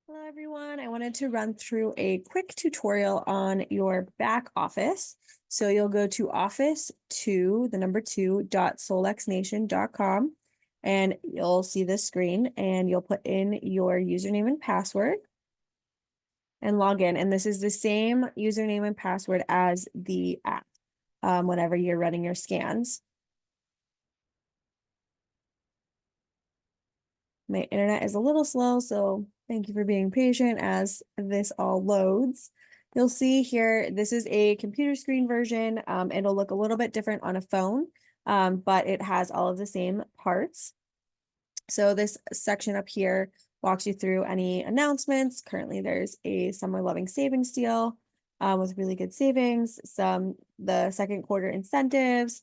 Hello, everyone. I wanted to run through a quick tutorial on your back office. So you'll go to office2.solexnation.com and you'll see this screen and you'll put in your username and password and log in. And this is the same username and password as the app whenever you're running your scans. My internet is a little slow, so thank you for being patient as this all loads. You'll see here, this is a computer screen version. It'll look a little bit different on a phone, but it has all of the same parts. So this section up here walks you through any announcements. Currently, there's a summer loving savings deal with really good savings, the second quarter incentives,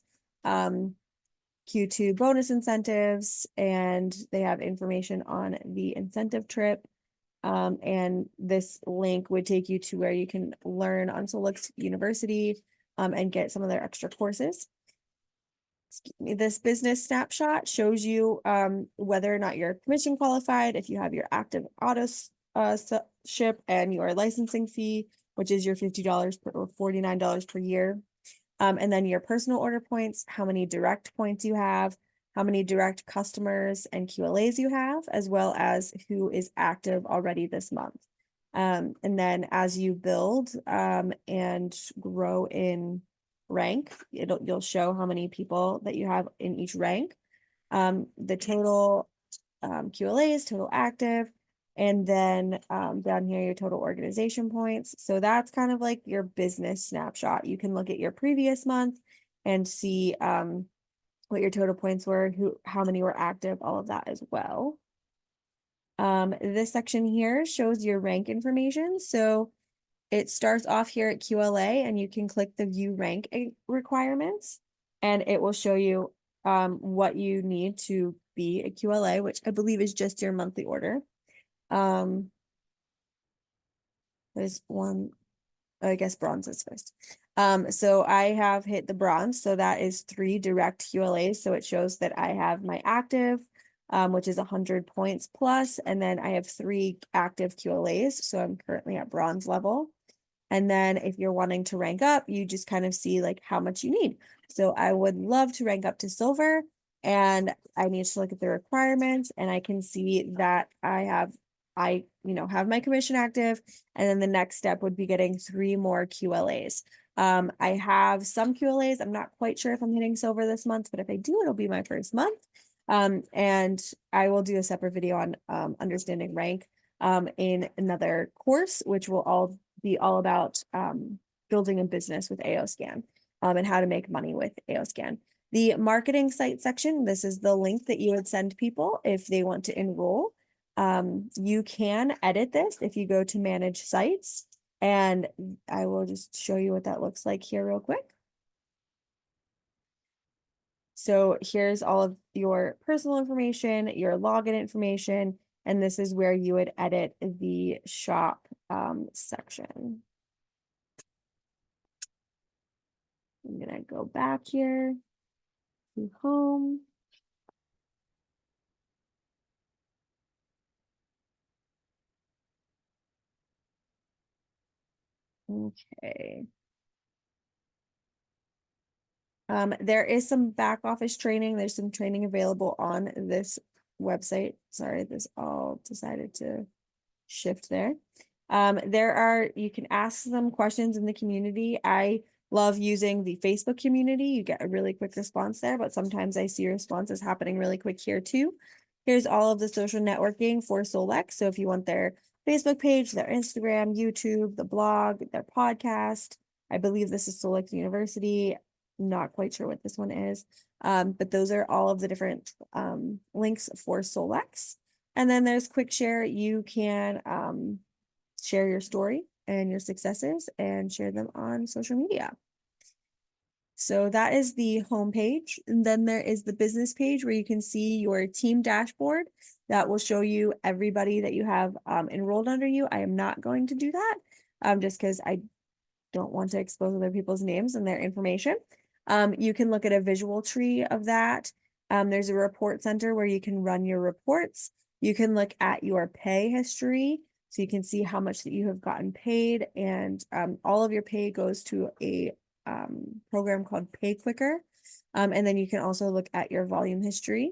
Q2 bonus incentives, and they have information on the incentive trip. And this link would take you to where you can learn on Solex University and get some of their extra courses. This business snapshot shows you whether or not you're commission qualified, if you have your active auto ship and your licensing fee, which is your $50 or $49 per year. And then your personal order points, how many direct points you have, how many direct customers and QLAs you have, as well as who is active already this month. And then as you build and grow in rank, you'll show how many people that you have in each rank, the total QLAs, total active, and then down here, your total organization points. So that's kind of like your business snapshot. You can look at your previous month and see what your total points were, how many were active, all of that as well. This section here shows your rank information. So it starts off here at QLA and you can click the view rank requirements and it will show you what you need to be a QLA, which I believe is just your monthly order. There's one, I guess bronze is first. So I have hit the bronze, so that is 3 direct QLAs. So it shows that I have my active, which is 100 points plus, and then I have 3 active QLAs. So I'm currently at bronze level. And then if you're wanting to rank up, you just kind of see like how much you need. So I would love to rank up to silver, and I need to look at the requirements, and I can see that I have my commission active, and then the next step would be getting 3 more QLAs. I have some QLAs. I'm not quite sure if I'm hitting silver this month, but if I do, it'll be my first month. And I will do a separate video on understanding rank in another course, which will be all about building a business with AOScan and how to make money with AOScan. The marketing site section, this is the link that you would send people if they want to enroll. You can edit this if you go to manage sites, and I will just show you what that looks like here real quick. So here's all of your personal information, your login information, and this is where you would edit the shop section. I'm gonna go back here to home. Okay. There is some back office training. There's some training available on this website. Sorry, this all decided to shift there. You can ask them questions in the community. I love using the Facebook community. You get a really quick response there, but sometimes I see responses happening really quick here too. Here's all of the social networking for Solex. So if you want their Facebook page, their Instagram, YouTube, the blog, their podcast, I believe this is Solex University. Not quite sure what this one is. But those are all of the different links for Solex. And then there's quick share. You can share your story and your successes and share them on social media. So that is the home page. And then there is the business page where you can see your team dashboard that will show you everybody that you have enrolled under you. I am not going to do that just because I don't want to expose other people's names and their information. You can look at a visual tree of that. There's a report center where you can run your reports. You can look at your pay history. So you can see how much that you have gotten paid, and all of your pay goes to a program called Pay Quicker. And then you can also look at your volume history.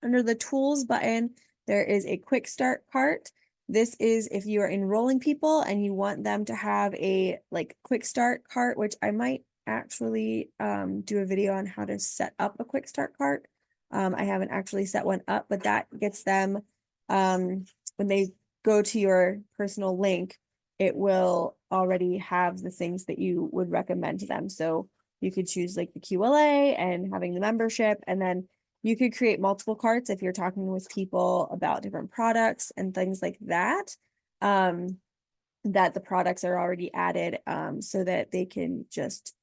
Under the tools button, there is a quick start cart. This is if you are enrolling people and you want them to have a like quick start cart, which I might actually do a video on how to set up a quick start cart. I haven't actually set one up, but that gets them when they go to your personal link, it will already have the things that you would recommend to them. So you could choose like the QLA and having the membership, and then you could create multiple carts if you're talking with people about different products and things like that, that the products are already added, so that they can just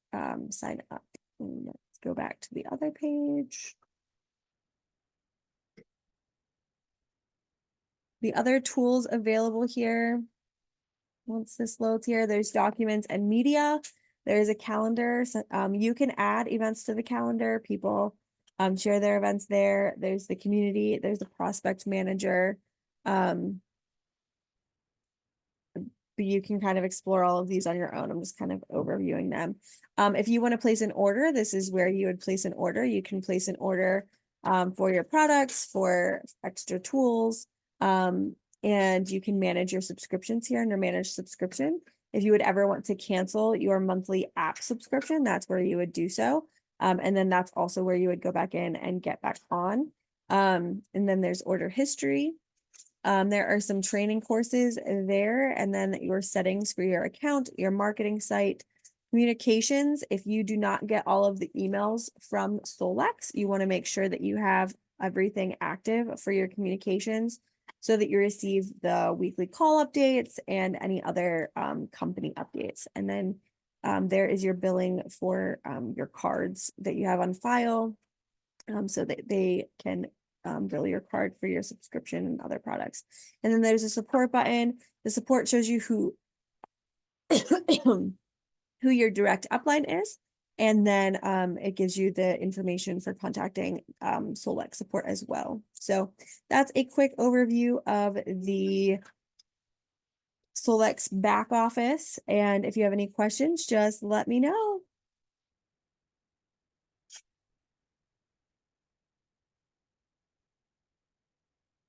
sign up. And let's go back to the other page. The other tools available here, once this loads here, there's documents and media. There's a calendar. So, you can add events to the calendar. People share their events there. There's the community. There's the prospect manager. But you can kind of explore all of these on your own. I'm just kind of overviewing them. If you want to place an order, this is where you would place an order. You can place an order for your products, for extra tools, and you can manage your subscriptions here under manage subscription. If you would ever want to cancel your monthly app subscription, that's where you would do so. And then that's also where you would go back in and get back on. And then there's order history. There are some training courses there, and then your settings for your account, your marketing site, communications. If you do not get all of the emails from Solex, you want to make sure that you have everything active for your communications so that you receive the weekly call updates and any other company updates. And then there is your billing for your cards that you have on file, so that they can bill your card for your subscription and other products. And then there's a support button. The support shows you who who your direct upline is. And then it gives you the information for contacting Solex support as well. So that's a quick overview of the Solex back office. And if you have any questions, just let me know.